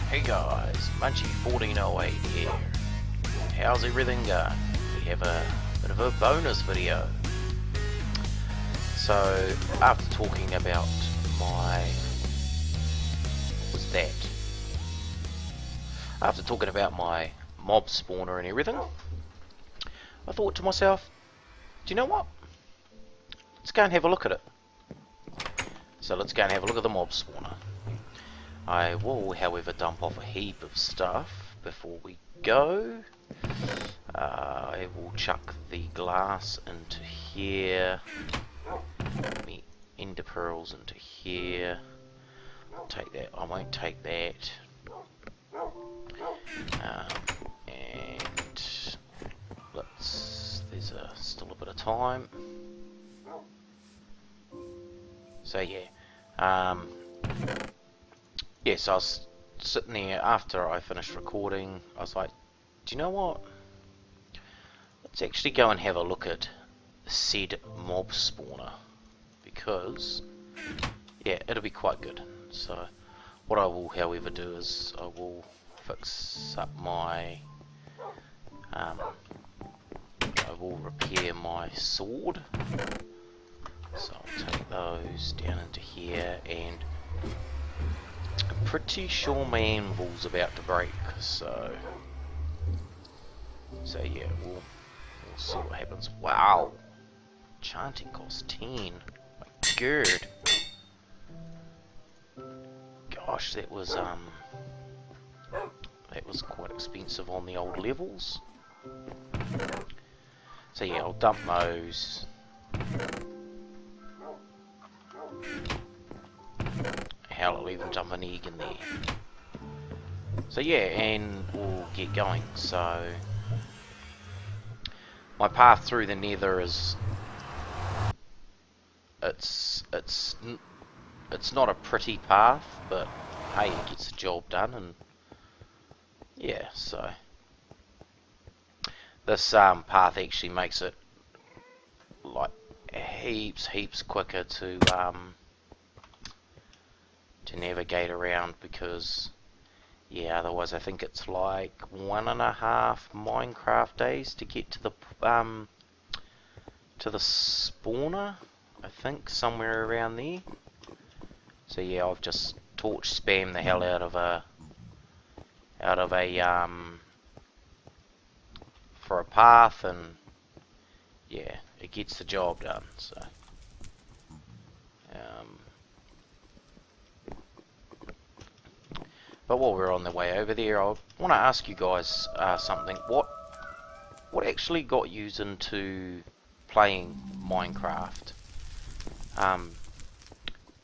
Hey guys, Munchies 1408 here. How's everything going? We have a bit of a bonus video. So, after talking about After talking about my mob spawner and everything, I thought to myself, do you know what? Let's go and have a look at it. So let's go and have a look at the mob spawner. I will, however, dump off a heap of stuff before we go. I will chuck the glass into here, the ender pearls into here. I'll take that. I won't take that. And there's still a bit of time. So yeah, yes, I was sitting there after I finished recording. I was like, do you know what? Let's actually go and have a look at said mob spawner, because yeah, it'll be quite good. So what I will, however, do is I will fix up my I will repair my sword. So I'll take those down into here, and I'm pretty sure my anvil's about to break, so yeah, we'll see what happens. Wow, chanting costs 10. My god. Gosh, that was quite expensive on the old levels. So yeah, I'll dump those. Hell, I'll even dump an egg in there. So yeah, and we'll get going. So my path through the nether is it's not a pretty path, but hey, it gets the job done. And yeah, so this path actually makes it like heaps quicker to navigate around, because yeah, otherwise I think it's like 1.5 Minecraft days to get to the spawner. I think somewhere around there. So yeah, I've just torch spammed the hell out of a for a path, and yeah, it gets the job done. So but while we're on the way over there, I want to ask you guys something. What actually got you into playing Minecraft?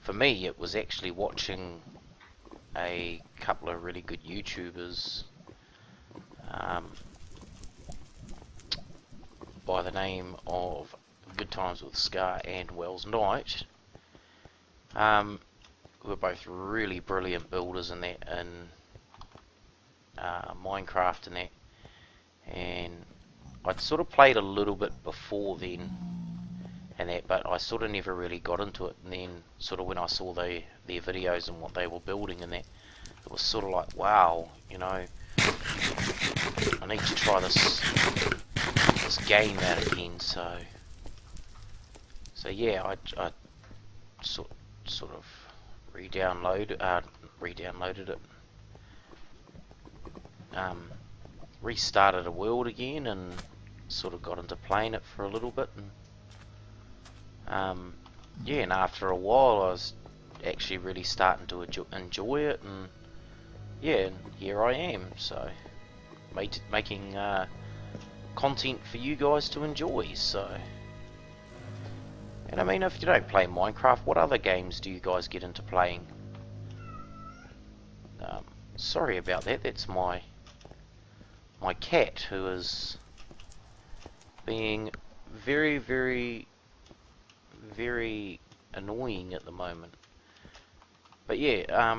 For me, it was actually watching a couple of really good YouTubers by the name of Good Times with Scar and Wells Knight. We're both really brilliant builders in that, in Minecraft and that, and I'd sort of played a little bit before then and that, but I sort of never really got into it. And then sort of when I saw their videos and what they were building and that, it was sort of like, wow, you know, I need to try this game out again. So yeah, I sort of re-downloaded it, restarted a world again, and sort of got into playing it for a little bit, and yeah, and after a while I was actually really starting to enjoy it, and yeah, and here I am, so making content for you guys to enjoy. So, and I mean, if you don't play Minecraft, what other games do you guys get into playing? Sorry about that, that's my cat, who is being very annoying at the moment. But yeah,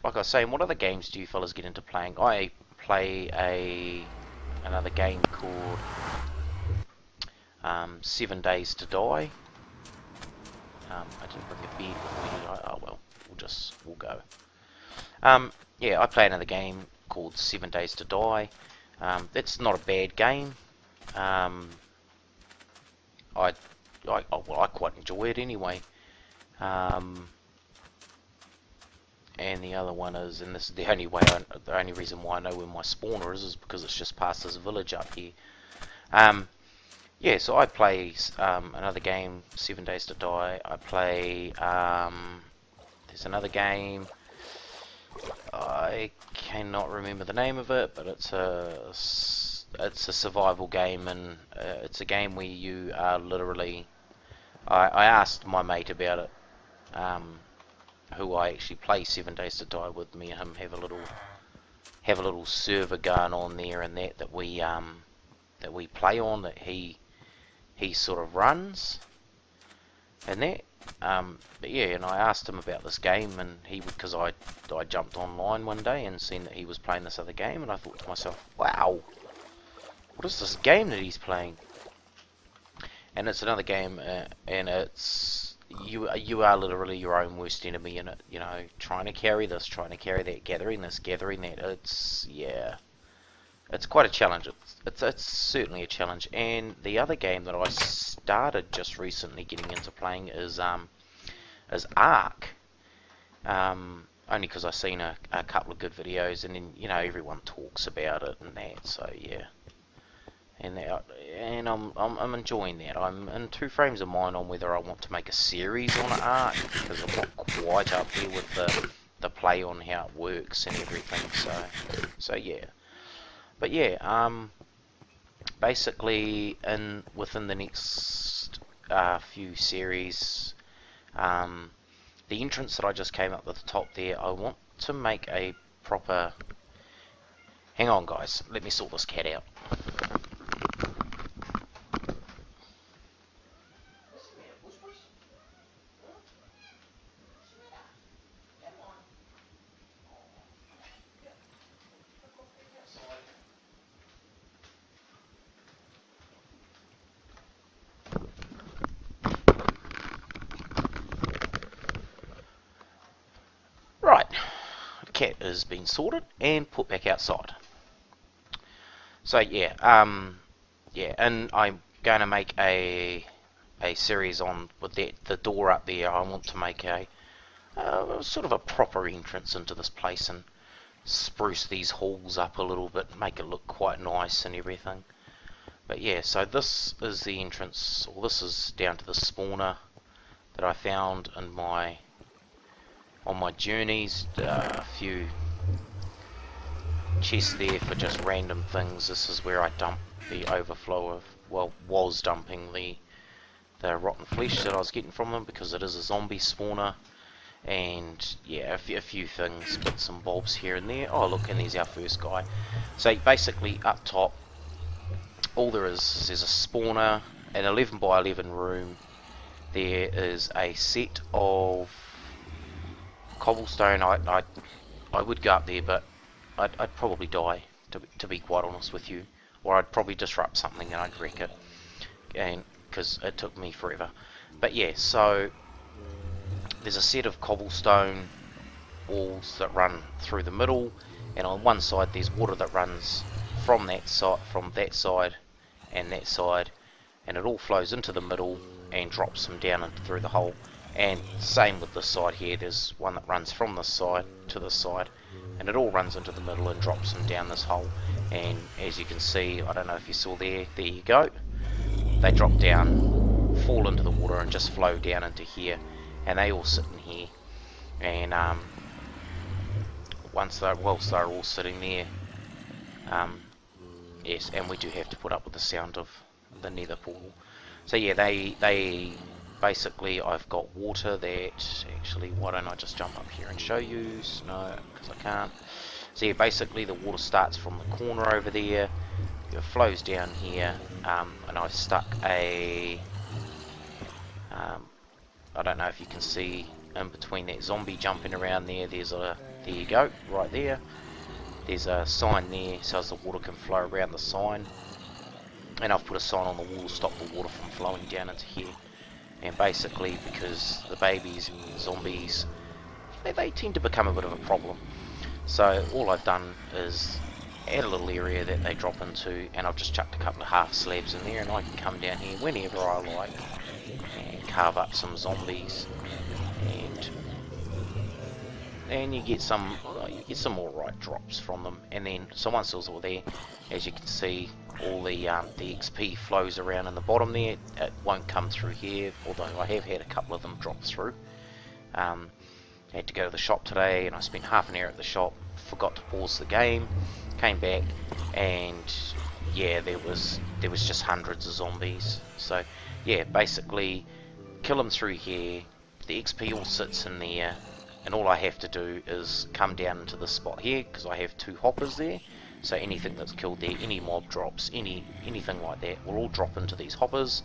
like I was saying, what other games do you fellas get into playing? I play another game called 7 Days to Die. I didn't bring a bed with me, did I? Oh well, we'll go. Yeah, I play another game called 7 Days to Die. It's not a bad game. Um, well, I quite enjoy it anyway. Um, and the other one is, and this is the only reason why I know where my spawner is because it's just past this village up here. Yeah, so I play another game, 7 Days to Die. I play, there's another game, I cannot remember the name of it, but it's a survival game, and it's a game where you are literally, I asked my mate about it, who I actually play 7 Days to Die with. Me and him have a little server going on there, and that we play on, that he sort of runs, and that. But yeah, and I asked him about this game, and because I jumped online one day and seen that he was playing this other game, and I thought to myself, wow, what is this game that he's playing? And it's another game, and it's you are literally your own worst enemy in it. You know, trying to carry this, trying to carry that, gathering this, gathering that. It's quite a challenge. It's certainly a challenge. And the other game that I started just recently getting into playing is Ark. Only because I've seen a couple of good videos, and then everyone talks about it and that. So yeah, and I'm enjoying that. I'm in two frames of mind on whether I want to make a series on Ark, because I'm not quite up there with the play on how it works and everything. So yeah. But yeah, basically within the next few series, the entrance that I just came up with the top there, I want to make a proper... Hang on guys, let me sort this cat out. Right, the cat has been sorted and put back outside. So yeah, yeah, and I'm going to make a series on with the door up there. I want to make a sort of a proper entrance into this place and spruce these halls up a little bit, make it look quite nice and everything. But yeah, so this is the entrance, or this is down to the spawner that I found on my journeys. A few chests there for just random things. This is where I dump the overflow of, well, was dumping the rotten flesh that I was getting from them, because it is a zombie spawner. And yeah, a few things, bits and bobs here and there. Oh look, and there's our first guy. So basically up top, all there is there's a spawner, an 11 by 11 room. There is a set of cobblestone. I would go up there, but I'd probably die, to be quite honest with you, or I'd probably disrupt something and I'd wreck it, and because it took me forever. But yeah, so there's a set of cobblestone walls that run through the middle, and on one side there's water that runs from that side and that side, and it all flows into the middle and drops them down and through the hole. And same with this side here, there's one that runs from this side to this side, and it all runs into the middle and drops them down this hole. And as you can see, I don't know if you saw there you go, they drop down, fall into the water and just flow down into here, and they all sit in here. And whilst they're all sitting there, yes, and we do have to put up with the sound of the nether portal. So yeah, they basically, I've got water that, actually, why don't I just jump up here and show you? No, because I can't. So yeah, basically the water starts from the corner over there, it flows down here, and I've stuck a, I don't know if you can see in between that zombie jumping around there, there you go, right there. There's a sign there, so as the water can flow around the sign. And I've put a sign on the wall to stop the water from flowing down into here. And basically, because the babies and zombies they tend to become a bit of a problem. So all I've done is add a little area that they drop into, and I've just chucked a couple of half slabs in there, and I can come down here whenever I like and carve up some zombies, and you get some alright drops from them. And then so once those are all there, as you can see, all the XP flows around in the bottom there. It won't come through here, although I have had a couple of them drop through. I had to go to the shop today, and I spent half an hour at the shop, forgot to pause the game, came back, and yeah, there was just hundreds of zombies. So yeah, basically kill them through here, the XP all sits in there, and all I have to do is come down into this spot here, because I have 2 hoppers there. So anything that's killed there, any mob drops, anything like that, will all drop into these hoppers.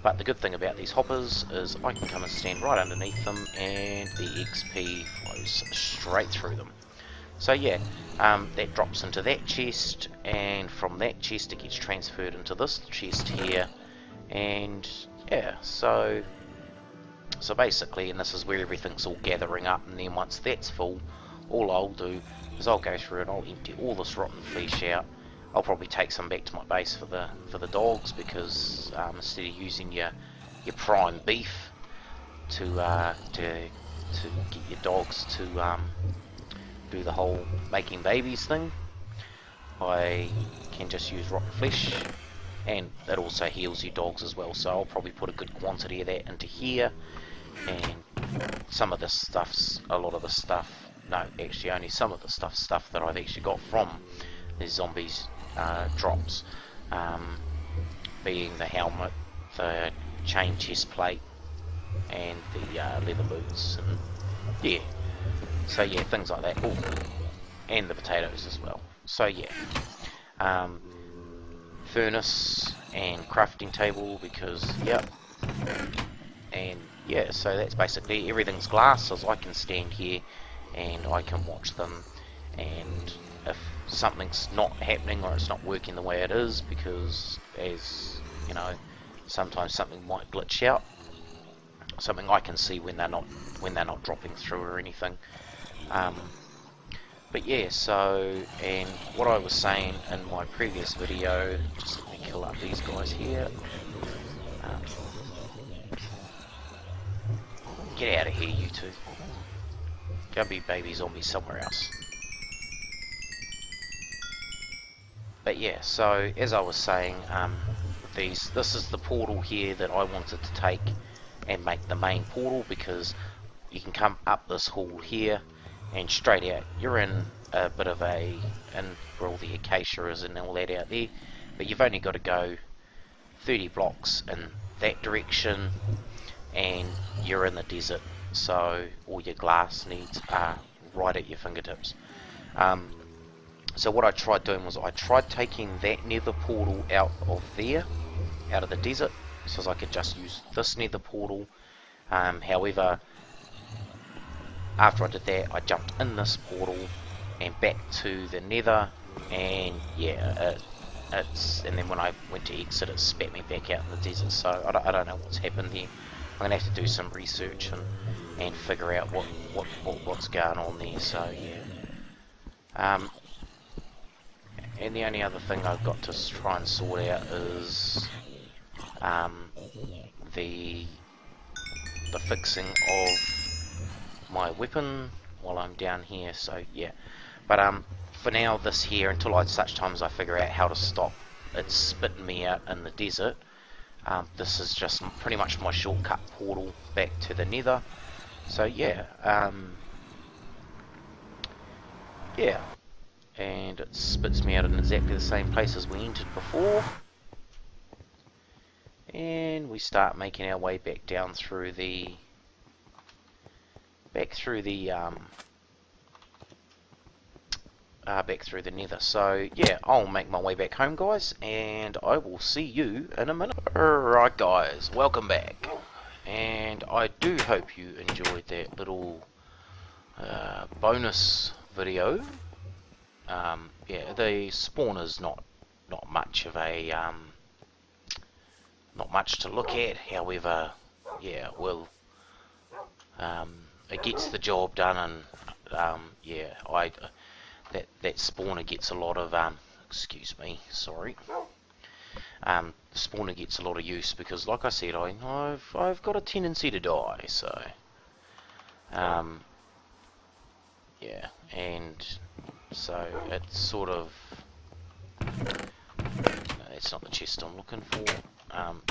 But the good thing about these hoppers is I can come and stand right underneath them, and the XP flows straight through them. So yeah, that drops into that chest, and from that chest it gets transferred into this chest here, and yeah, so basically, and this is where everything's all gathering up, and then once that's full, all I'll do is I'll go through and I'll empty all this rotten flesh out. I'll probably take some back to my base for the dogs, because instead of using your prime beef to get your dogs to do the whole making babies thing, I can just use rotten flesh, and it also heals your dogs as well. So I'll probably put a good quantity of that into here, and some of this stuff's, a lot of the stuff, no, actually only some of the stuff that I've actually got from the zombies drops, being the helmet, the chain chest plate, and the leather boots, and yeah, so yeah, things like that. Ooh, and the potatoes as well. So yeah, furnace and crafting table, because yep, and yeah, so that's basically everything's glass, so I can stand here and I can watch them, and if something's not happening or it's not working the way it is, because as you know, sometimes something might glitch out, something I can see when they're not dropping through or anything. But yeah, so, and what I was saying in my previous video, just let me kill up these guys here. Get out of here, you two. Go be baby zombies somewhere else. But yeah, so as I was saying, this is the portal here that I wanted to take and make the main portal, because you can come up this hall here and straight out you're in a bit of a, and where all the acacia is and all that out there, but you've only got to go 30 blocks in that direction and you're in the desert, so all your glass needs are right at your fingertips. So what I tried doing was I tried taking that nether portal out of there, out of the desert, so as I could just use this nether portal. However, after I did that, I jumped in this portal and back to the nether, and yeah, and then when I went to exit, it spat me back out in the desert. So I don't know what's happened there. I'm gonna have to do some research and figure out what's going on there. So yeah. And the only other thing I've got to try and sort out is the fixing of my weapon while I'm down here. So yeah, but for now, this here, until such times I figure out how to stop it spitting me out in the desert, this is just pretty much my shortcut portal back to the nether. So yeah, yeah, and it spits me out in exactly the same place as we entered before, and we start making our way back down through the back through the nether. So yeah, I'll make my way back home, guys, and I will see you in a minute. Alright guys, welcome back, and I do hope you enjoyed that little bonus video. Yeah, the spawner's not much of a not much to look at. However, yeah, we'll it gets the job done, and yeah, that spawner gets a lot of excuse me, sorry. The spawner gets a lot of use because, like I said, I've got a tendency to die, so yeah, and so it's sort of, no, that's not the chest I'm looking for.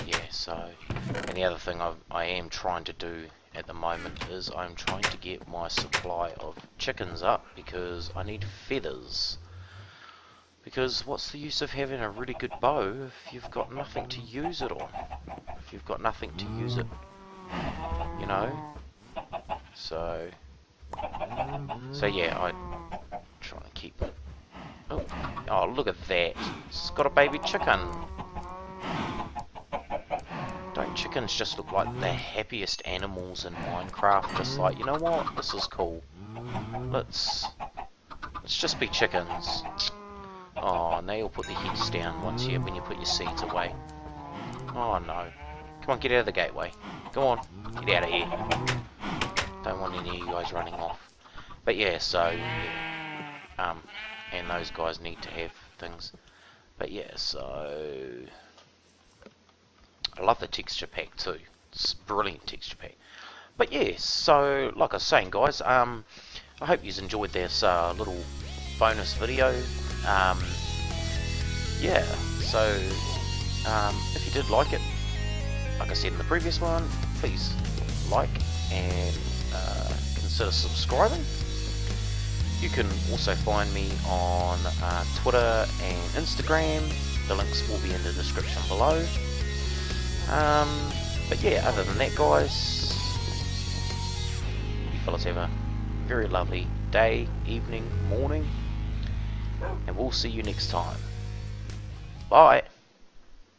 Yeah, so, and the other thing I am trying to do at the moment is I'm trying to get my supply of chickens up because I need feathers. Because what's the use of having a really good bow if you've got nothing to use it on? If you've got nothing to use it, you know? So yeah, I try to keep it. Oh, look at that. It's got a baby chicken. Don't chickens just look like the happiest animals in Minecraft? Just like, you know what? This is cool. Let's just be chickens. Oh, now you'll put the heads down when you put your seeds away. Oh no. Come on, get out of the gateway. Go on, get out of here. Don't want any of you guys running off. But yeah, so yeah. And those guys need to have things. But yeah, so I love the texture pack too. It's a brilliant texture pack. But yeah, so like I was saying, guys, I hope you enjoyed this little bonus video. Yeah, so if you did like it, like I said in the previous one, please like and consider subscribing. You can also find me on Twitter and Instagram. The links will be in the description below. But yeah, other than that, guys, you fellas have a very lovely day, evening, morning, and we'll see you next time. Bye.